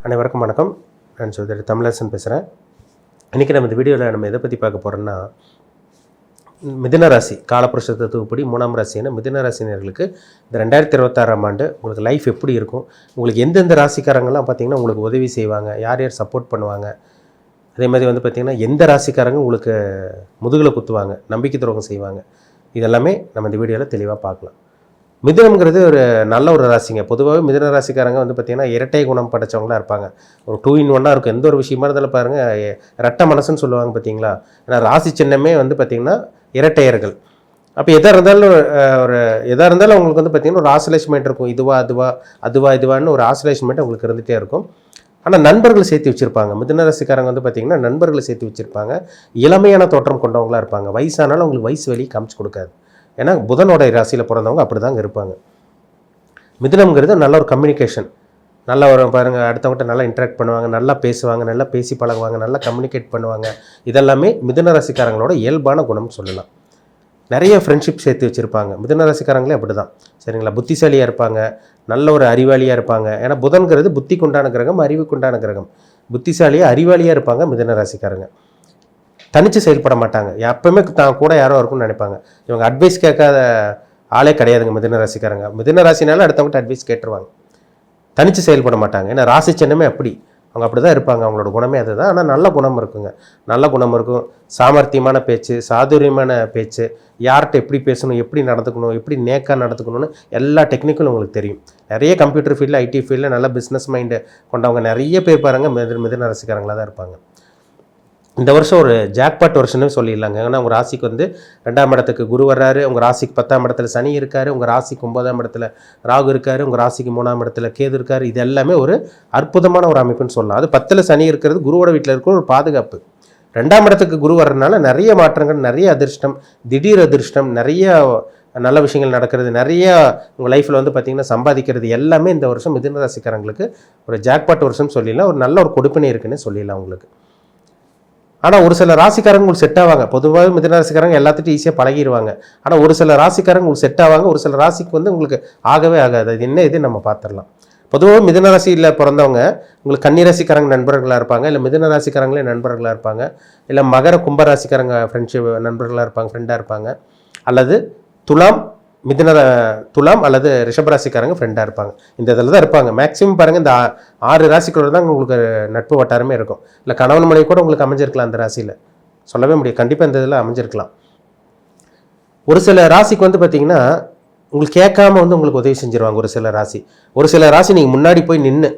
அனைவருக்கும் வணக்கம். நான் சோதரி தமிழரசன் பேசுகிறேன். இன்றைக்கி நம்ம இந்த வீடியோவில் நம்ம எதை பற்றி பார்க்க போகிறோம்னா, மிதுன ராசி காலப்புருஷ தத்துவப்படி 3ஆம் ராசியான மிதுன ராசினர்களுக்கு இந்த 2026ஆம் ஆண்டு உங்களுக்கு லைஃப் எப்படி இருக்கும், உங்களுக்கு எந்தெந்த ராசிக்காரங்கள்லாம் பார்த்திங்கன்னா உங்களுக்கு உதவி செய்வாங்க, யார் யார் சப்போர்ட் பண்ணுவாங்க, அதே மாதிரி வந்து பார்த்திங்கன்னா எந்த ராசிக்காரங்க உங்களுக்கு முதுகில் குத்துவாங்க, நம்பிக்கை துரோகம் செய்வாங்க, இதெல்லாமே நம்ம இந்த வீடியோவில் தெளிவாக பார்க்கலாம். மிதுனம்ங்கிறது ஒரு நல்ல ஒரு ராசிங்க. பொதுவாகவே மிதுன ராசிக்காரங்க வந்து பார்த்திங்கன்னா இரட்டை குணம் படைச்சவங்களாக இருப்பாங்க. ஒரு 2 in 1 இருக்கும். எந்த ஒரு விஷயமா இருந்தாலும் பாருங்கள், ரெட்டை மனசுன்னு சொல்லுவாங்க பார்த்தீங்களா. ஏன்னா ராசி சின்னமே வந்து பார்த்திங்கன்னா இரட்டையர்கள். அப்போ எதாக இருந்தாலும் அவங்களுக்கு வந்து பார்த்திங்கன்னா ஒரு ஆசோலேஷன்மெண்ட் இருக்கும். இதுவான்னு ஒரு ஆசோலேஷன்மெண்ட் அவங்களுக்கு இருந்துகிட்டே இருக்கும். ஆனால் நண்பர்களை சேர்த்து வச்சுருப்பாங்க. மிதுன ராசிக்காரங்க வந்து பார்த்திங்கன்னா நண்பர்களை சேர்த்து வச்சுருப்பாங்க. இளமையான தோற்றம் கொண்டவங்களாக இருப்பாங்க. வயசானாலும் அவங்களுக்கு வயசு வெளியே காமிச்சு கொடுக்காது. ஏன்னா புதனோட ராசியில் பிறந்தவங்க அப்படி தாங்க இருப்பாங்க. மிதுனம்ங்கிறது நல்ல ஒரு கம்யூனிகேஷன், நல்ல ஒரு பாருங்கள், அடுத்தவங்கள்ட்ட நல்லா இன்ட்ராக்ட் பண்ணுவாங்க, நல்லா பேசுவாங்க, நல்லா பேசி பழகுவாங்க, நல்லா கம்யூனிகேட் பண்ணுவாங்க. இதெல்லாமே மிதுன ராசிக்காரங்களோட இயல்பான குணம்னு சொல்லலாம். நிறைய ஃப்ரெண்ட்ஷிப் சேர்த்து வச்சுருப்பாங்க. மிதுன ராசிக்காரங்களே அப்படி தான், சரிங்களா. புத்திசாலியாக இருப்பாங்க, நல்ல ஒரு அறிவாளியாக இருப்பாங்க. ஏன்னா புதன்கிறது புத்திக்கு உண்டான கிரகம், அறிவுக்கு உண்டான கிரகம். புத்திசாலியாக அறிவாளியாக இருப்பாங்க மிதுன ராசிக்காரங்க. தனித்து செயல்பட மாட்டாங்க. எப்பவுமே தான் கூட யாரோ இருக்கும்னு நினைப்பாங்க. இவங்க அட்வைஸ் கேட்காத ஆளே கிடையாதுங்க மிதுன ராசிக்காரங்க. மிதுன ராசினால அடுத்தவங்கள்ட்ட அட்வைஸ் கேட்டுருவாங்க. தனித்து செயல்பட மாட்டாங்க. ஏன்னா ராசி சின்னமே அப்படி, அவங்க அப்படி தான் இருப்பாங்க. அவங்களோட குணமே அது தான். ஆனால் நல்ல குணம் இருக்குங்க, நல்ல குணம் இருக்கும். சாமர்த்தியமான பேச்சு, சாதுரியமான பேச்சு, யார்கிட்ட எப்படி பேசணும், எப்படி நடந்துக்கணும், எப்படி நேக்காக நடந்துக்கணும்னு எல்லா டெக்னிக்கும் உங்களுக்கு தெரியும். நிறைய கம்ப்யூட்டர் ஃபீல்டில், ஐடி ஃபீல்டில் நல்ல பிஸ்னஸ் மைண்டு கொண்டவங்க நிறைய பேர் பாருங்கள் மிதுன ராசிக்காரங்களாக தான் இருப்பாங்க. இந்த வருஷம் ஒரு ஜாக்பாட் வருஷன்னு சொல்லிடலாங்க. ஏன்னா உங்கள் ராசிக்கு வந்து 2ஆம் இடத்துக்கு குரு வர்றாரு, உங்கள் ராசிக்கு 10ஆம் இடத்துல சனி இருக்கார், உங்கள் ராசிக்கு 9ஆம் இடத்துல ராகு இருக்கார், உங்கள் ராசிக்கு 3ஆம் இடத்துல கேது இருக்கார். இது எல்லாமே ஒரு அற்புதமான ஒரு அமைப்புன்னு சொல்லலாம். அது 10ல் சனி இருக்கிறது குருவோட வீட்டில் இருக்கிற ஒரு பாதுகாப்பு. 2ஆம் இடத்துக்கு குரு வர்றதுனால நிறைய மாற்றங்கள், நிறைய அதிர்ஷ்டம், திடீர் அதிர்ஷ்டம், நிறைய நல்ல விஷயங்கள் நடக்கிறது, நிறைய உங்கள் லைஃப்பில் வந்து பார்த்திங்கன்னா சம்பாதிக்கிறது எல்லாமே இந்த வருஷம் மிதுன ராசிக்காரங்களுக்கு ஒரு ஜாக்பாட் வருஷம் சொல்லிடலாம். ஒரு நல்ல ஒரு கொடுப்பினை இருக்குன்னு சொல்லிடலாம் உங்களுக்கு. ஆனால் ஒரு சில ராசிக்காரங்க உங்களுக்கு செட் ஆவாங்க. பொதுவாக மிதுன ராசிக்காரங்க எல்லாத்துட்டும் ஈஸியாக பழகிடுவாங்க. ஆனால் ஒரு சில ராசிக்காரங்க உங்களுக்கு செட் ஆவாங்க, ஒரு சில ராசிக்கு வந்து உங்களுக்கு ஆகவே ஆகாது. அது என்ன இது நம்ம பார்த்துடலாம். பொதுவாக மிதுன ராசியில் பிறந்தவங்க உங்களுக்கு கன்னி ராசிக்காரங்க நண்பர்களாக இருப்பாங்க, இல்லை மிதுன ராசிக்காரங்களே நண்பர்களாக இருப்பாங்க, இல்லை மகர கும்ப ராசிக்காரங்க ஃப்ரெண்ட்ஷிப் நண்பர்களாக இருப்பாங்க, ஃப்ரெண்டாக இருப்பாங்க, அல்லது துலாம் அல்லது ரிஷபராசிக்காரங்க ஃப்ரெண்டாக இருப்பாங்க. இந்த இதில் தான் இருப்பாங்க மேக்ஸிமம். பாருங்கள், இந்த 6 ராசிக்குள்ள தான் உங்களுக்கு நட்பு வட்டாரமே இருக்கும். இல்லை கணவன் மனைவி கூட உங்களுக்கு அமைஞ்சிருக்கலாம் அந்த ராசியில், சொல்லவே முடியும். கண்டிப்பாக இந்த இதில் அமைஞ்சிருக்கலாம். ஒரு சில ராசிக்கு வந்து பார்த்திங்கன்னா உங்களுக்கு கேட்காம வந்து உங்களுக்கு உதவி செஞ்சுருவாங்க. ஒரு சில ராசி நீங்கள் முன்னாடி போய் நின்று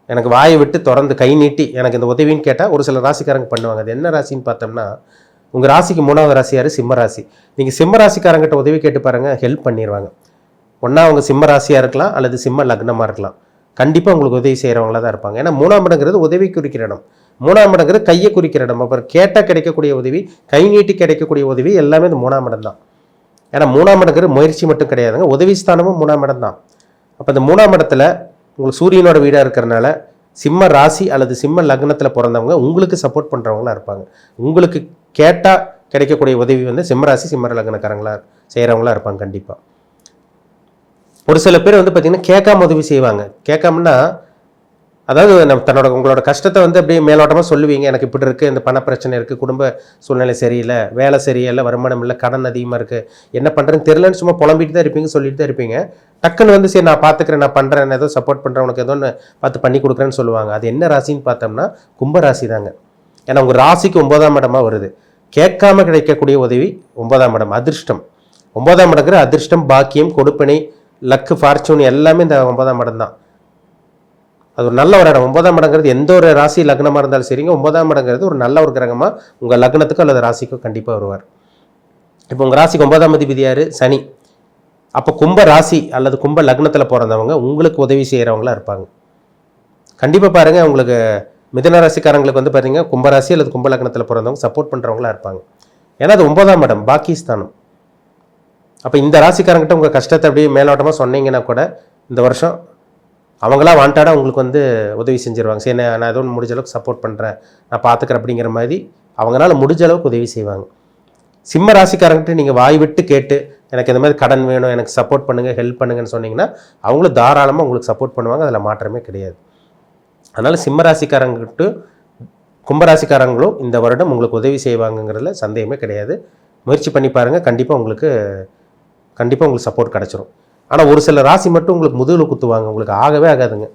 எனக்கு வாயை விட்டு திறந்து கை நீட்டி எனக்கு இந்த உதவின்னு கேட்டால் ஒரு சில ராசிக்காரங்க பண்ணுவாங்க. அது என்ன ராசின்னு பார்த்தோம்னா, உங்கள் ராசிக்கு 3ஆவது ராசி யார்? சிம்ம ராசி. நீங்கள் சிம்ம ராசிக்காரங்கிட்ட உதவி கேட்டு பாருங்கள், ஹெல்ப் பண்ணிடுவாங்க. ஒன்றா அவங்க சிம்ம ராசியாக இருக்கலாம், அல்லது சிம்ம லக்னமாக இருக்கலாம். கண்டிப்பாக உங்களுக்கு உதவி செய்கிறவங்களா தான் இருப்பாங்க. ஏன்னா 3ஆம் இடங்கிறது உதவி குறிக்கிற இடம், 3ஆம் இடங்கிறது கையை குறிக்கிற இடம். அப்புறம் கேட்டால் கிடைக்கக்கூடிய உதவி, கை நீட்டி கிடைக்கக்கூடிய உதவி எல்லாமே இந்த 3ஆம் இடம் தான். ஏன்னா 3ஆம் இடங்கிறது முயற்சி மட்டும் கிடையாதுங்க, உதவி ஸ்தானமும் 3ஆம் இடம் தான். அப்போ இந்த 3ஆம் இடத்துல உங்களுக்கு சூரியனோட வீடாக இருக்கிறனால சிம்ம ராசி அல்லது சிம்ம லக்னத்தில் பிறந்தவங்க உங்களுக்கு சப்போர்ட் பண்ணுறவங்களாம் இருப்பாங்க. உங்களுக்கு கேட்டால் கிடைக்கக்கூடிய உதவி வந்து சிம்மராசி சிம்ம லக்னக்காரங்களா செய்கிறவங்களா இருப்பாங்க. கண்டிப்பாக ஒரு சில பேர் வந்து பார்த்திங்கன்னா கேட்காம உதவி செய்வாங்க. கேட்காமன்னா அதாவது உங்களோட கஷ்டத்தை வந்து அப்படியே மேலோட்டமாக சொல்லுவீங்க. எனக்கு இப்படி இருக்குது, இந்த பண பிரச்சனை இருக்குது, குடும்ப சூழ்நிலை சரியில்லை, வேலை சரியில்லை, வருமானம் இல்லை, கடன் அதிகமாக இருக்குது, என்ன பண்ணுறேன்னு தெரியலன்னு சும்மா புலம்பிட்டு தான் இருப்பீங்க, சொல்லிட்டு தான் இருப்பீங்க. டக்குன்னு வந்து சரி நான் பார்த்துக்கிறேன், நான் பண்ணுறேன், ஏதோ சப்போர்ட் பண்ணுறேன், உனக்கு ஏதோ ஒன்று பார்த்து பண்ணி கொடுக்குறேன்னு சொல்லுவாங்க. அது என்ன ராசின்னு பார்த்தோம்னா கும்பராசி தாங்க. ஏன்னா உங்கள் ராசிக்கு 9ஆம் இடமாக வருது. கேட்காம கிடைக்கக்கூடிய உதவி 9ஆம் இடம், அதிர்ஷ்டம். 9ஆம் இடங்கிற அதிர்ஷ்டம், பாக்கியம், கொடுப்பினை, லக்கு, ஃபார்ச்சூன் எல்லாமே இந்த 9ஆம் இடம் தான். அது ஒரு நல்ல ஒரு இடம். 9ஆம் இடங்கிறது எந்த ஒரு ராசி லக்னமாக இருந்தாலும் சரிங்க, 9ஆம் இடங்கிறது ஒரு நல்ல ஒரு கிரகமாக உங்கள் லக்னத்துக்கோ அல்லது ராசிக்கோ கண்டிப்பாக வருவார். இப்போ உங்கள் ராசிக்கு 9ஆம் அதிபதி யார்? சனி. அப்போ கும்ப ராசி அல்லது கும்ப லக்னத்தில் பிறந்தவங்க உங்களுக்கு உதவி செய்கிறவங்களா இருப்பாங்க. கண்டிப்பாக பாருங்கள், உங்களுக்கு மிதுன ராசிக்காரங்களுக்கு வந்து பார்த்தீங்கன்னா கும்பராசி அல்லது கும்ப லக்னத்தில் பிறந்தவங்க சப்போர்ட் பண்ணுறவங்களா இருப்பாங்க. ஏன்னா அது 9ஆம் இடம், பாக்கிஸ்தானம். அப்போ இந்த ராசிக்காரங்கிட்ட உங்கள் கஷ்டத்தை அப்படியே மேலோட்டமாக சொன்னீங்கன்னா கூட இந்த வருஷம் அவங்களாம் வாண்டாடாக உங்களுக்கு வந்து உதவி செஞ்சுருவாங்க. சரி நான் ஏதோ முடிஞ்ச அளவுக்கு சப்போர்ட் பண்ணுறேன், நான் பார்த்துக்கிறேன் அப்படிங்கிற மாதிரி அவங்களால முடிஞ்ச அளவுக்கு உதவி செய்வாங்க. சிம்ம ராசிக்காரங்கிட்ட நீங்கள் வாய் விட்டு கேட்டு எனக்கு இந்த மாதிரி கடன் வேணும், எனக்கு சப்போர்ட் பண்ணுங்கள், ஹெல்ப் பண்ணுங்கன்னு சொன்னீங்கன்னா அவங்களும் தாராளமாக உங்களுக்கு சப்போர்ட் பண்ணுவாங்க. அதில் மாற்றமே கிடையாது. அதனால் சிம்ம ராசிக்காரங்கிட்ட கும்பராசிக்காரங்களும் இந்த வருடம் உங்களுக்கு உதவி செய்வாங்கங்கிறதுல சந்தேகமே கிடையாது. முயற்சி பண்ணி பாருங்கள், கண்டிப்பாக உங்களுக்கு சப்போர்ட் கிடச்சிரும். ஆனால் ஒரு சில ராசி மட்டும் உங்களுக்கு முதுகில் குத்துவாங்க, உங்களுக்கு ஆகவே ஆகாதுங்க.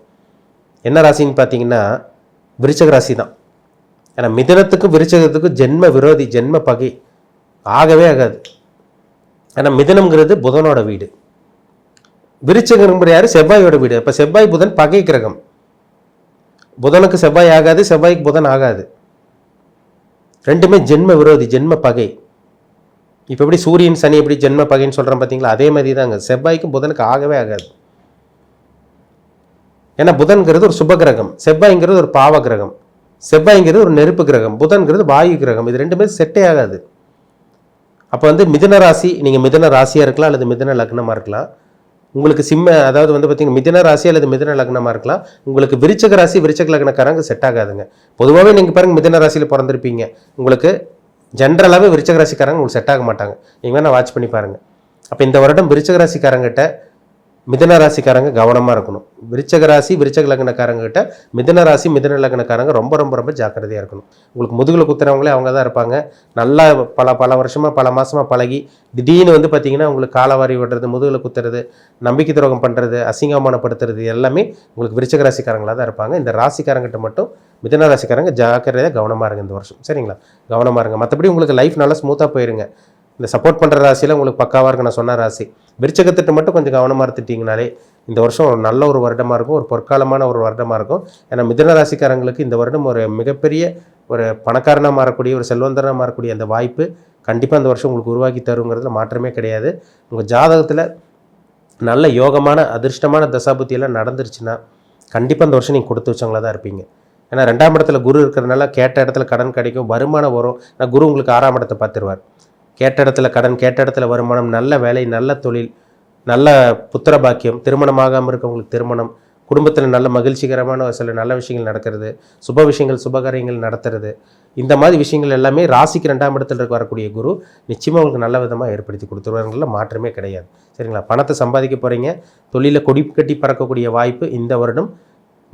என்ன ராசின்னு பார்த்தீங்கன்னா விருச்சக ராசி தான். ஏன்னா மிதுனத்துக்கும் விருச்சகத்துக்கும் ஜென்ம விரோதி, ஜென்ம பகை, ஆகவே ஆகாது. ஏன்னா மிதுனம்ங்கிறது புதனோட வீடு, விருச்சகம்ங்கிற யார் செவ்வாயோட வீடு. இப்போ செவ்வாய் புதன் பகை கிரகம், புதனுக்கு செவ்வாய் ஆகாது, செவ்வாய்க்கு புதன் ஆகாது, ரெண்டுமே ஜென்ம விரோதி, ஜென்ம பகை. இப்போ எப்படி சூரியன் சனி எப்படி ஜென்ம பகைன்னு சொல்கிறோம் பார்த்தீங்களா, அதே மாதிரி தாங்க செவ்வாய்க்கும் புதனுக்கு ஆகவே ஆகாது. ஏன்னா புதன்கிறது ஒரு சுப கிரகம், செவ்வாய்ங்கிறது ஒரு பாவ கிரகம், செவ்வாய்ங்கிறது ஒரு நெருப்பு கிரகம், புதன்கிறது வாயு கிரகம். இது ரெண்டுமே செட்டே ஆகாது. அப்போ மிதுன ராசி, நீங்கள் மிதுன ராசியாக இருக்கலாம் அல்லது மிதுன லக்னமாக இருக்கலாம். உங்களுக்கு அதாவது பார்த்தீங்கன்னா மிதுன ராசி அல்லது மிதுன லக்னமாக இருக்கலாம். உங்களுக்கு விருச்சக ராசி விருச்சக லக்னக்காரங்க செட் ஆகாதுங்க. பொதுவாகவே நீங்கள் பாருங்கள், மிதுன ராசியில் பிறந்திருப்பீங்க, உங்களுக்கு ஜென்ரலாகவே விருச்சக ராசிக்காரங்க உங்களுக்கு செட் ஆக மாட்டாங்க. நீங்கள் வேணால் வாட்ச் பண்ணி பாருங்கள். அப்போ இந்த வருடம் விருச்சக ராசிக்காரங்கிட்ட மிதுன ராசிக்காரங்க கவனமாக இருக்கணும். விருச்சக ராசி விருச்சக லக்னக்காரங்கிட்ட மிதுன ராசி மிதுன லக்னக்காரங்க ரொம்ப ரொம்ப ரொம்ப ஜாக்கிரதையாக இருக்கணும். உங்களுக்கு முதுகில் குத்துறவங்களே அவங்க தான் இருப்பாங்க. நல்லா பல வருஷமாக பல மாதமாக பழகி திடீர்னு பார்த்தீங்கன்னா உங்களுக்கு காலவாரி விடுறது, முதுகில் குத்துறது, நம்பிக்கை துரோகம் பண்ணுறது, அசிங்கமானப்படுத்துறது எல்லாமே உங்களுக்கு விருச்சக ராசிக்காரங்களாக தான் இருப்பாங்க. இந்த ராசிக்காரங்கிட்ட மட்டும் மிதுன ராசிக்காரங்க ஜாக்கிரதையாக கவனமாக இருங்க இந்த வருஷம், சரிங்களா? கவனமாக இருங்க. மற்றபடி உங்களுக்கு லைஃப் நல்லா ஸ்மூத்தாக போயிருங்க. இந்த சப்போர்ட் பண்ணுற ராசியில் உங்களுக்கு பக்காவாக இருக்கு நான் சொன்ன ராசி. விருச்சகத்திட்ட மட்டும் கொஞ்சம் கவனமாக இருந்துட்டிங்கனாலே இந்த வருஷம் ஒரு நல்ல ஒரு வருடமாக இருக்கும், ஒரு பொற்காலமான ஒரு வருடமாக இருக்கும். ஏன்னா மிதுன ராசிக்காரங்களுக்கு இந்த வருடம் ஒரு மிகப்பெரிய ஒரு பணக்காரனாக மாறக்கூடிய, ஒரு செல்வந்தனாக மாறக்கூடிய அந்த வாய்ப்பு கண்டிப்பாக இந்த வருஷம் உங்களுக்கு உருவாக்கி தருங்கிறதுல மாற்றமே கிடையாது. உங்கள் ஜாதகத்தில் நல்ல யோகமான அதிர்ஷ்டமான தசாபுத்தியெல்லாம் நடந்துருச்சுன்னா கண்டிப்பாக இந்த வருஷம் நீங்கள் கொடுத்து வச்சவங்களா தான் இருப்பீங்க. ஏன்னா 2ஆம் இடத்துல குரு இருக்கிறதுனால கேட்ட இடத்துல கடன் கிடைக்கும், வருமானம் வரும். நான் குரு உங்களுக்கு 6ஆம் இடத்தை பார்த்துருவார். கேட்ட இடத்துல கடன், கேட்ட இடத்துல வருமானம், நல்ல வேலை, நல்ல தொழில், நல்ல புத்திர பாக்கியம், திருமணமாகாமல் இருக்கவங்களுக்கு திருமணம், குடும்பத்தில் நல்ல மகிழ்ச்சிகரமான சில நல்ல விஷயங்கள் நடக்கிறது, சுப விஷயங்கள் சுபகாரியங்கள் நடத்துறது, இந்த மாதிரி விஷயங்கள் எல்லாமே ராசிக்கு 2ஆம் இடத்துல வரக்கூடிய குரு நிச்சயமாக உங்களுக்கு நல்ல விதமாக ஏற்படுத்தி கொடுத்துருவாங்கள மாற்றமே கிடையாது, சரிங்களா? பணத்தை சம்பாதிக்க போகிறீங்க, தொழிலில் கொடி கட்டி பறக்கக்கூடிய வாய்ப்பு இந்த வருடம்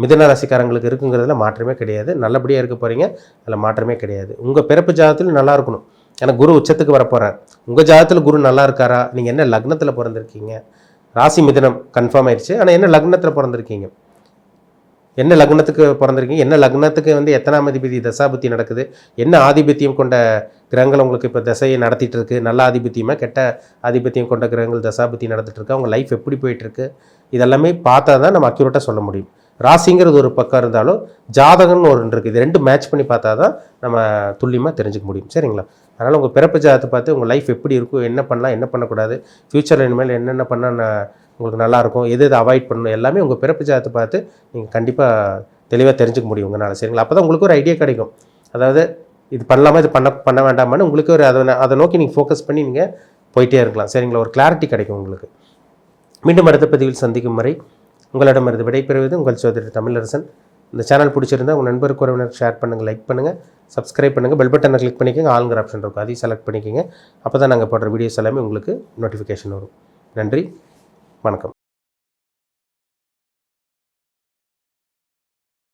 மிதுன ராசிக்காரங்களுக்கு இருக்குங்கிறதுல மாற்றமே கிடையாது. நல்லபடியாக இருக்க போகிறீங்க, அதில் மாற்றமே கிடையாது. உங்கள் பிறப்பு ஜாதகத்தில் நல்லா இருக்கணும். ஏன்னா குரு உச்சத்துக்கு வரப்போகிறார். உங்கள் ஜாதகத்தில் குரு நல்லா இருக்காரா, நீங்கள் என்ன லக்னத்தில் பிறந்திருக்கீங்க, ராசி மிதுனம் கன்ஃபார்ம் ஆயிடுச்சு. ஆனால் என்ன லக்னத்தில் பிறந்திருக்கீங்க, என்ன லக்னத்துக்கு பிறந்திருக்கீங்க, என்ன லக்னத்துக்கு எத்தனாம் அதிபதி தசாபுத்தி நடக்குது, என்ன ஆதிபத்தியம் கொண்ட கிரகங்கள் உங்களுக்கு இப்போ தசையை நடத்திட்டு இருக்கு, நல்ல ஆதிபத்தியமாக கெட்ட ஆதிபத்தியம் கொண்ட கிரகங்கள் தசாபுத்தி நடந்துட்டு இருக்கு, அவங்க லைஃப் எப்படி போயிட்டுருக்கு, இதெல்லாமே பார்த்தா தான் நம்ம அக்யூரேட்டாக சொல்ல முடியும். ராசிங்கிறது ஒரு பக்கம் இருந்தாலும் ஜாதகம்னு ஒரு இருக்குது, இது ரெண்டு மேட்ச் பண்ணி பார்த்தா தான் நம்ம துல்லியமாக தெரிஞ்சுக்க முடியும், சரிங்களா? அதனால் உங்கள் பிறப்பு ஜாதகத்தை பார்த்து உங்கள் லைஃப் எப்படி இருக்கும், என்ன பண்ணலாம் என்ன பண்ணக்கூடாது, ஃப்யூச்சரில் இனிமேல் என்னென்ன பண்ணால் உங்களுக்கு நல்லாயிருக்கும், எது அவாய்ட் பண்ணணும், எல்லாமே உங்கள் பிறப்பு ஜாதகத்தை பார்த்து நீங்கள் கண்டிப்பாக தெளிவாக தெரிஞ்சுக்க முடியும் உங்களால், சரிங்களா? அப்போ தான் உங்களுக்கு ஒரு ஐடியா கிடைக்கும். அதாவது இது பண்ணலாமா இது பண்ண வேண்டாமான்னு உங்களுக்கு ஒரு அதை நோக்கி நீங்கள் ஃபோக்கஸ் பண்ணி நீங்கள் போயிட்டே இருக்கலாம், சரிங்களா? ஒரு கிளாரிட்டி கிடைக்கும் உங்களுக்கு. மீண்டும் அடுத்த பதிவில் சந்திக்கும் வரை உங்களிடமிருந்து விடைபெறுவது உங்கள் சோதரி தமிழரசன். இந்த சேனல் பிடிச்சிருந்தா உங்கள் நண்பருக்கு உறவினருக்கு ஷேர் பண்ணுங்கள், லைக் பண்ணுங்கள், சப்ஸ்கிரைப் பண்ணுங்கள், பெல் பட்டனை கிளிக் பண்ணிக்கோங்க, ஆளுங்கிற ஆப்ஷன் இருக்கும் அதையும் செலக்ட் பண்ணிக்கோங்க. அப்போ தான் நாங்கள் போடுற வீடியோஸ் எல்லாமே உங்களுக்கு நோட்டிஃபிகேஷன் வரும். நன்றி, வணக்கம்.